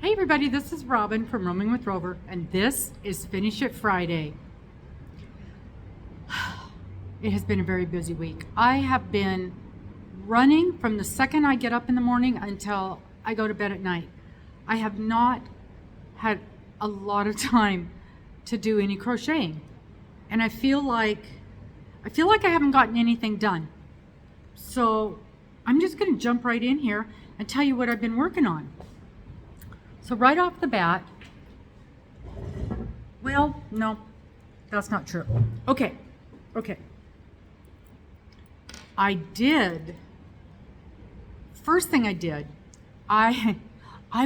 Hey everybody, this is Robin from Roaming with Rover, and this is Finish It Friday. It has been a very busy week. I have been running from the second I get up in the morning until I go to bed at night. I have not had a lot of time to do any crocheting, and I feel like I haven't gotten anything done. So I'm just going to jump right in here and tell you what I've been working on. So right off the bat, well, no, that's not true. Okay. First thing I did, I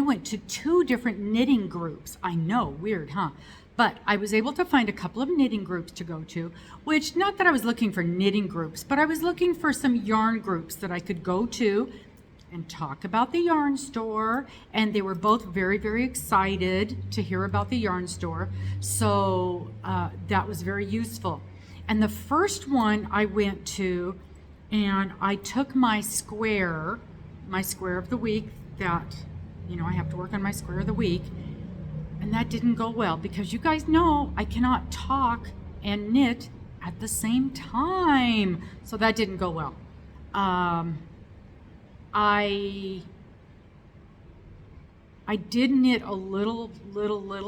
went to 2 different knitting groups. I know, weird, huh? But I was able to find a couple of knitting groups to go to, which, not that I was looking for knitting groups, but I was looking for some yarn groups that I could go to and talk about the yarn store, and they were both very, very excited to hear about the yarn store, so that was very useful. And the first one I went to, and I took my square of the week that, I have to work on my square of the week, and that didn't go well because you guys know I cannot talk and knit at the same time, so that didn't go well. I did knit a little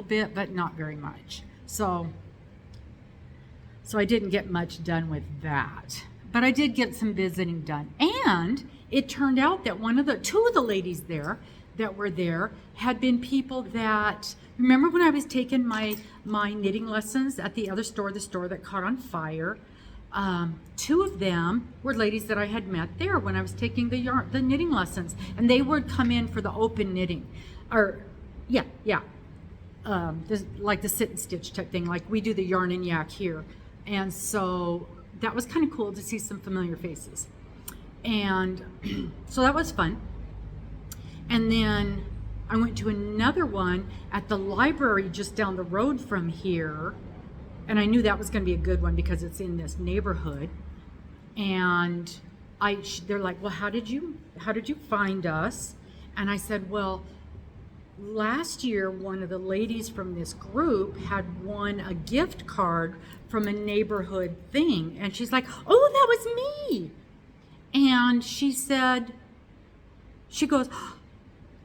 bit, but not very much. So I didn't get much done with that. But I did get some visiting done. And it turned out that two of the ladies there that were there had been people that, remember when I was taking my knitting lessons at the other store, the store that caught on fire? 2 of them were ladies that I had met there when I was taking the knitting lessons, and they would come in for the open knitting, or like the sit and stitch type thing, like we do the yarn and yak here. And so that was kind of cool to see some familiar faces, and so that was fun. And then I went to another one at the library just down the road from here. And I knew that was going to be a good one because it's in this neighborhood. And they're like, well, how did you find us? And I said, well, last year, one of the ladies from this group had won a gift card from a neighborhood thing. And she's like, oh, that was me. And she goes,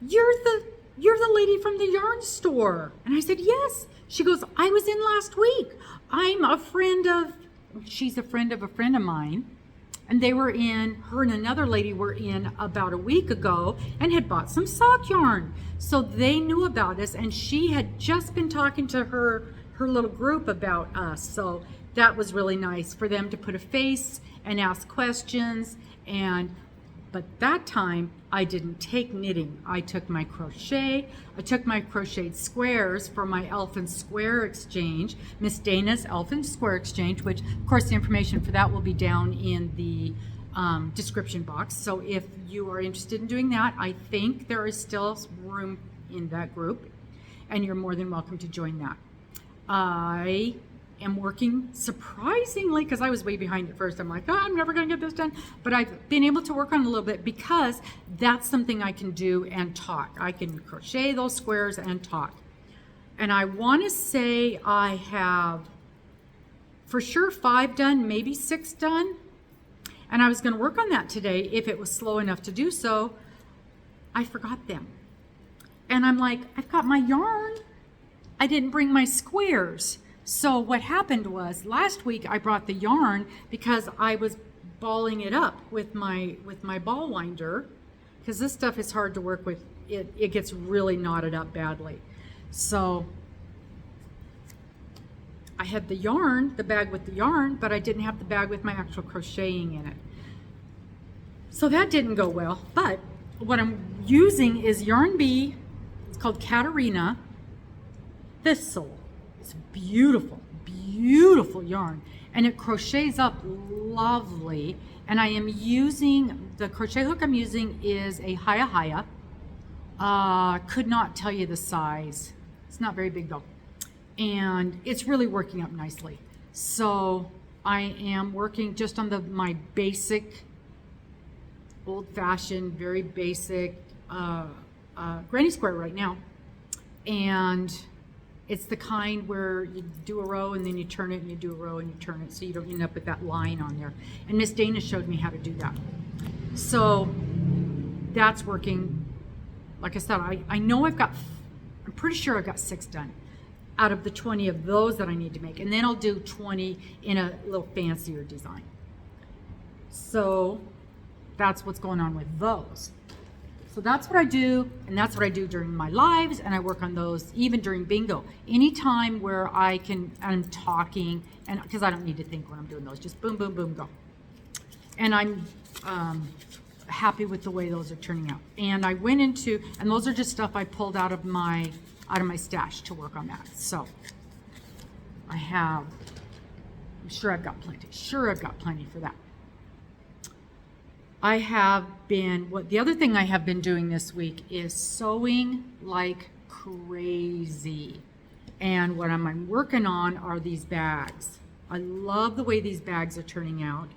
you're the lady from the yarn store. And I said, yes. She goes, I was in last week. She's a friend of a friend of mine. And her and another lady were in about a week ago and had bought some sock yarn. So they knew about us, and she had just been talking to her little group about us. So that was really nice for them to put a face and ask questions. But that time, I didn't take knitting. I took my crochet. I took my crocheted squares for my Elfin Square Exchange, Miss Dana's Elfin Square Exchange, which, of course, the information for that will be down in the description box. So if you are interested in doing that, I think there is still room in that group, and you're more than welcome to join that. I am working surprisingly, because I was way behind at first. I'm like, oh, I'm never going to get this done. But I've been able to work on it a little bit because that's something I can do and talk. I can crochet those squares and talk. And I want to say I have for sure 5 done, maybe 6 done. And I was going to work on that today if it was slow enough to do so. I forgot them. And I'm like, I've got my yarn. I didn't bring my squares. So what happened was last week I brought the yarn because I was balling it up with my ball winder, because this stuff is hard to work with. It gets really knotted up badly. So I had the yarn, the bag with the yarn, but I didn't have the bag with my actual crocheting in it. So that didn't go well. But what I'm using is Yarn Bee. It's called Katarina Thistle. It's beautiful yarn, and it crochets up lovely. And I am using, the crochet hook I'm using is a Haya. Could not tell you the size. It's not very big though. And it's really working up nicely. So I am working just on my basic, old-fashioned, very basic granny square right now. And it's the kind where you do a row and then you turn it and you do a row and you turn it so you don't end up with that line on there. And Miss Dana showed me how to do that. So that's working. Like I said, I know I'm pretty sure I've got 6 done out of the 20 of those that I need to make. And then I'll do 20 in a little fancier design. So that's what's going on with those. So that's what I do, and that's what I do during my lives, and I work on those even during bingo. Anytime where I'm talking, and because I don't need to think when I'm doing those, just boom, boom, boom, go. And I'm happy with the way those are turning out. And I went into, and those are just stuff I pulled out of my stash to work on that. So I'm sure I've got plenty. Sure, I've got plenty for that. The other thing I have been doing this week is sewing like crazy. And what I'm working on are these bags. I love the way these bags are turning out.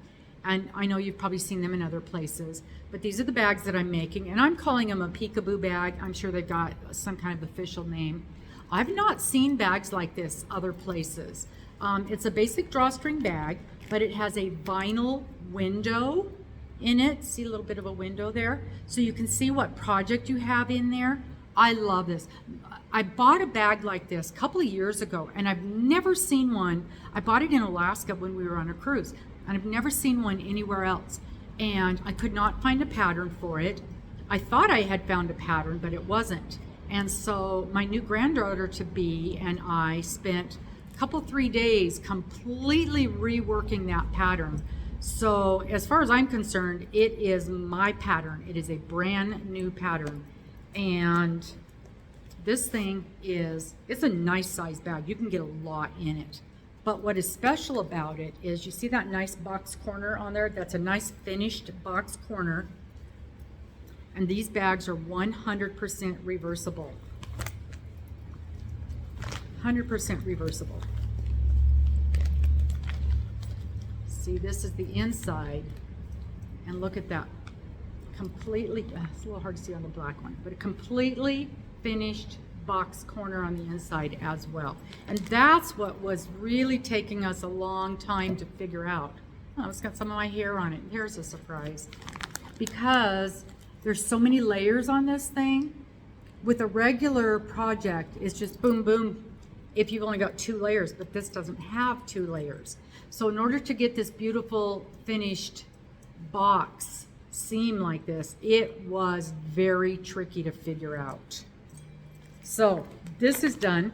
And I know you've probably seen them in other places, but these are the bags that I'm making, and I'm calling them a peekaboo bag. I'm sure they've got some kind of official name. I've not seen bags like this other places. It's a basic drawstring bag, but it has a vinyl window in it. See a little bit of a window there, so you can see what project you have in there. I love this. I bought a bag like this a couple of years ago, and I've never seen one. I bought it in Alaska when we were on a cruise, and I've never seen one anywhere else. And I could not find a pattern for it. I thought I had found a pattern, but it wasn't. And so my new granddaughter to be and I spent a couple, 3 days completely reworking that pattern. So as far as I'm concerned, it is my pattern. It is a brand new pattern. And this thing it's a nice size bag. You can get a lot in it. But what is special about it is, you see that nice box corner on there? That's a nice finished box corner. And these bags are 100% reversible. 100% reversible. See, this is the inside, and look at that. Completely, it's a little hard to see on the black one, but a completely finished box corner on the inside as well. And that's what was really taking us a long time to figure out. Oh, it's got some of my hair on it. Here's a surprise. Because there's so many layers on this thing. With a regular project, it's just boom, boom, if you've only got 2 layers, but this doesn't have 2 layers. So in order to get this beautiful finished box seam like this, it was very tricky to figure out. So this is done,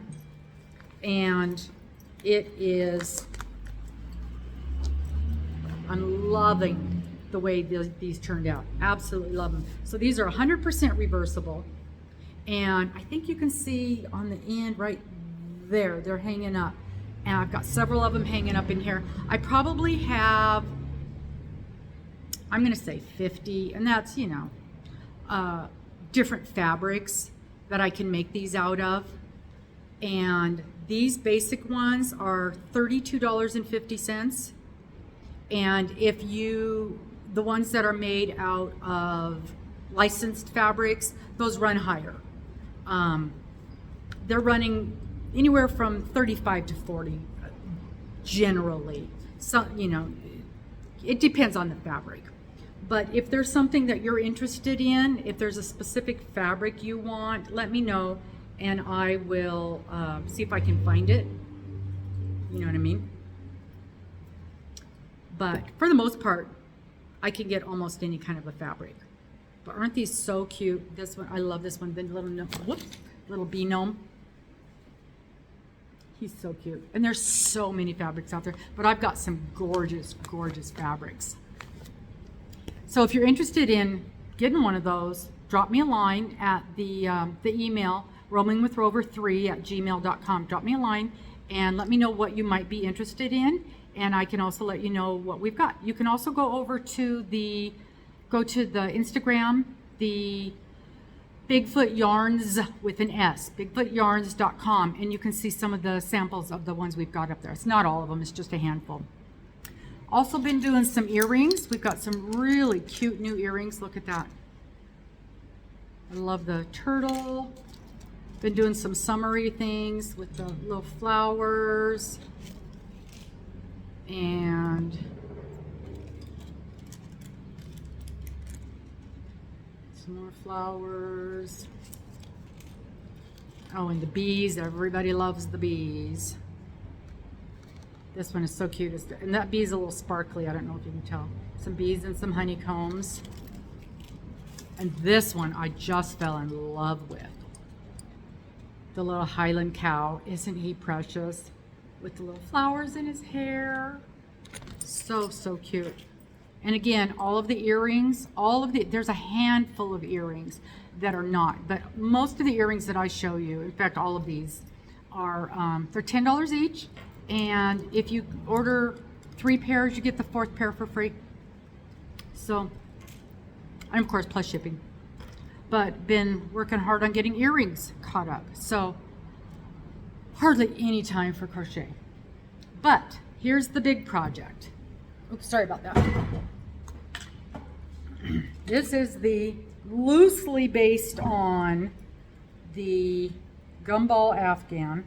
and I'm loving the way these turned out. Absolutely love them. So these are 100% reversible, and I think you can see on the end right there, they're hanging up. And I've got several of them hanging up in here. I probably have, I'm gonna say 50, and that's, different fabrics that I can make these out of. And these basic ones are $32.50. And the ones that are made out of licensed fabrics, those run higher. They're running anywhere from 35 to 40 generally. So, it depends on the fabric. But if there's something that you're interested in, if there's a specific fabric you want, let me know, and I will see if I can find it. You know what I mean? But for the most part, I can get almost any kind of a fabric. But aren't these so cute? This one, I love this one. The little bee gnome. He's so cute. And there's so many fabrics out there, but I've got some gorgeous, gorgeous fabrics. So if you're interested in getting one of those, drop me a line at the email, roamingwithrover3@gmail.com. Drop me a line and let me know what you might be interested in, and I can also let you know what we've got. You can also go over to the Instagram, the Bigfoot Yarns with an S, bigfootyarns.com, and you can see some of the samples of the ones we've got up there. It's not all of them, it's just a handful. Also been doing some earrings. We've got some really cute new earrings. Look at that. I love the turtle. Been doing some summery things with the little flowers and some more flowers. Oh, and the bees. Everybody loves the bees. This one is so cute. And that bee is a little sparkly. I don't know if you can tell. Some bees and some honeycombs. And this one I just fell in love with. The little Highland cow. Isn't he precious? With the little flowers in his hair. So, so cute. And again, all of the earrings, there's a handful of earrings that are not, but most of the earrings that I show you, in fact, all of these are, they're $10 each. And if you order 3 pairs, you get the 4th pair for free. So, and of course, plus shipping. But been working hard on getting earrings caught up. So, hardly any time for crochet. But here's the big project. Oops, sorry about that. This is the loosely based on the gumball Afghan.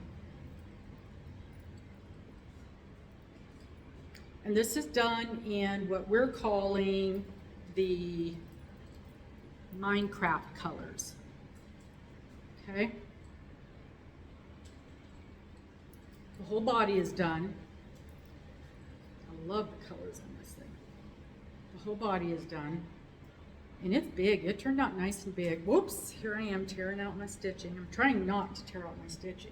And this is done in what we're calling the Minecraft colors. Okay? The whole body is done. I love the colors on this thing. The whole body is done. And it's big. It turned out nice and big. Whoops, here I am tearing out my stitching. I'm trying not to tear out my stitching.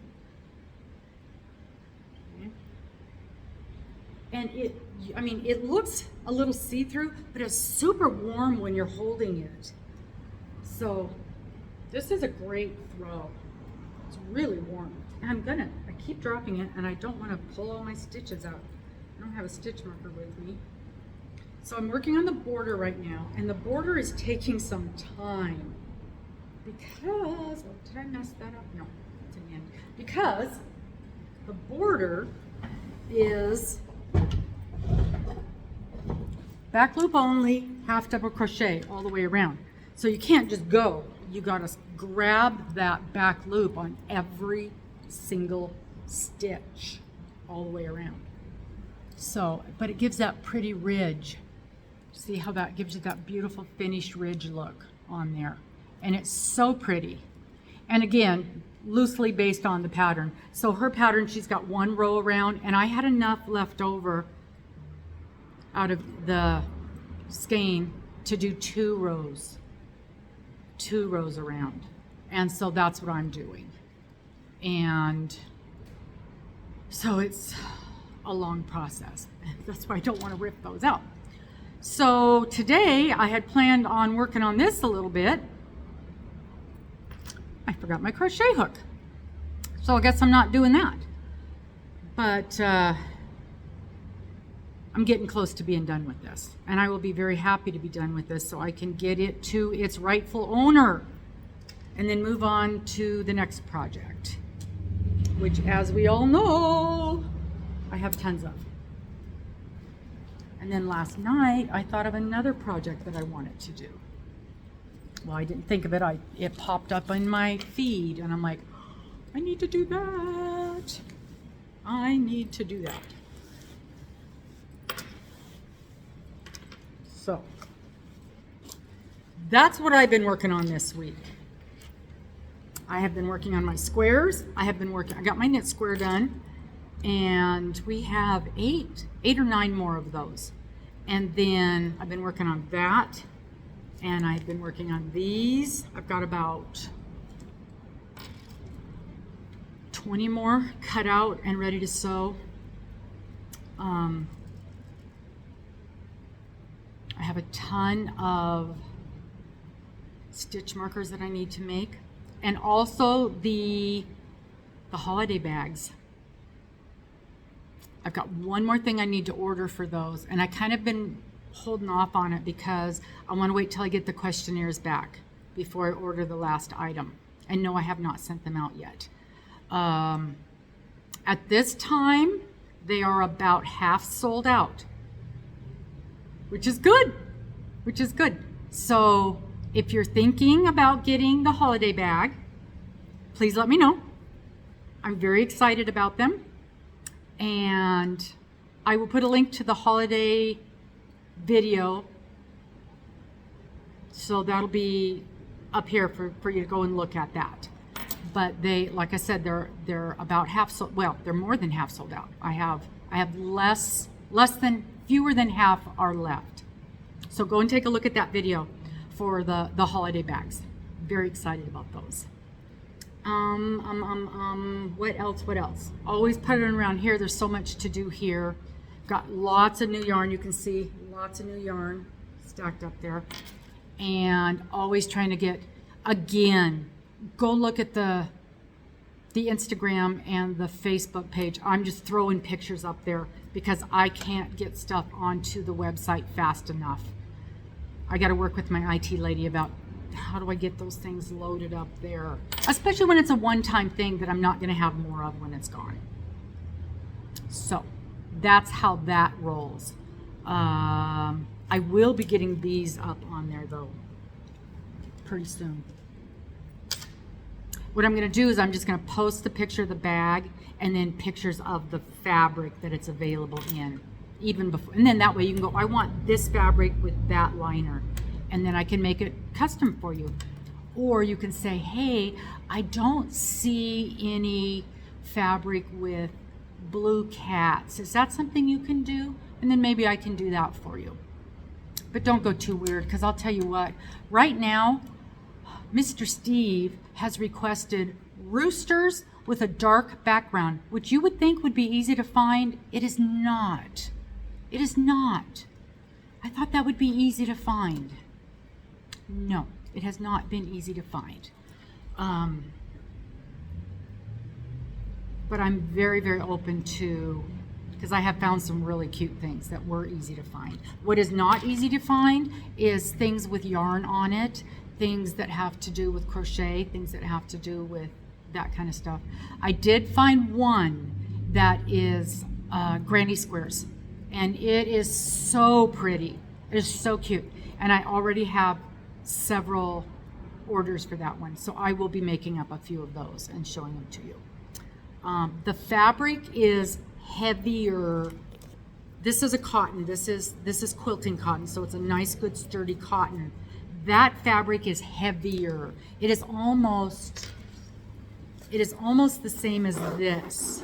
Okay. And it looks a little see-through, but it's super warm when you're holding it. So this is a great throw. It's really warm. And I keep dropping it, and I don't want to pull all my stitches out. I don't have a stitch marker with me. So I'm working on the border right now, and the border is taking some time because, oh, did I mess that up? No, it's in the end. Because the border is back loop only, half double crochet all the way around. So you can't just go. You gotta grab that back loop on every single stitch all the way around. So, but it gives that pretty ridge. See how that gives you that beautiful finished ridge look on there. And it's so pretty. And again, loosely based on the pattern. So her pattern, she's got 1 row around, and I had enough left over out of the skein to do 2 rows. 2 rows around. And so that's what I'm doing. And so it's a long process. That's why I don't want to rip those out. So today I had planned on working on this a little bit. I forgot my crochet hook. So I guess I'm not doing that. But I'm getting close to being done with this. And I will be very happy to be done with this so I can get it to its rightful owner. And then move on to the next project, which, as we all know, I have tons of. And then last night, I thought of another project that I wanted to do. Well, I didn't think of it. It popped up in my feed, and I'm like, I need to do that. I need to do that. So, that's what I've been working on this week. I have been working on my squares. I got my knit square done. And we have 8 or 9 more of those. And then I've been working on that. And I've been working on these. I've got about 20 more cut out and ready to sew. I have a ton of stitch markers that I need to make. And also the holiday bags. I've got one more thing I need to order for those, and I kind of been holding off on it because I want to wait till I get the questionnaires back before I order the last item. And no, I have not sent them out yet. At this time, they are about half sold out, which is good, So if you're thinking about getting the holiday bag, please let me know. I'm very excited about them. And I will put a link to the holiday video. So that'll be up here for you to go and look at that. But they, like I said, they're about half sold. Well, they're more than half sold out. I have fewer than half are left. So go and take a look at that video for the holiday bags. Very excited about those. What else? Always puttering around here. There's so much to do here. Got lots of new yarn. You can see lots of new yarn stacked up there. And always trying to get, again, go look at the Instagram and the Facebook page. I'm just throwing pictures up there because I can't get stuff onto the website fast enough. I got to work with my IT lady about how do I get those things loaded up there, especially when it's a one-time thing that I'm not going to have more of when it's gone. So that's how that rolls. I will be getting these up on there though pretty soon. What I'm going to do is I'm just going to post the picture of the bag and then pictures of the fabric that it's available in, even before, and then that way you can go, I want this fabric with that liner, and then I can make it custom for you. Or you can say, hey, I don't see any fabric with blue cats. Is that something you can do? And then maybe I can do that for you. But don't go too weird, because I'll tell you what, right now, Mr. Steve has requested roosters with a dark background, which you would think would be easy to find. It is not. It is not. I thought that would be easy to find. No, it has not been easy to find. But I'm very, very open to, because I have found some really cute things that were easy to find. What is not easy to find is things with yarn on it, things that have to do with crochet, things that have to do with that kind of stuff. I did find one that is granny squares, and it is so pretty. It is so cute, and I already have several orders for that one, so I will be making up a few of those and showing them to you. The fabric is heavier. This is a cotton. This is quilting cotton, so it's a nice, good, sturdy cotton. That fabric is heavier. It is almost the same as this.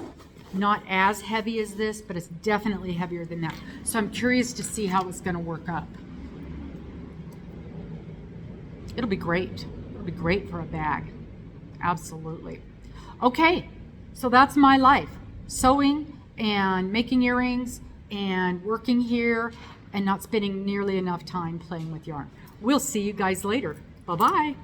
Not as heavy as this, but it's definitely heavier than that. So I'm curious to see how it's going to work up. It'll be great. It'll be great for a bag. Absolutely. Okay, so that's my life. Sewing and making earrings and working here and not spending nearly enough time playing with yarn. We'll see you guys later. Bye-bye.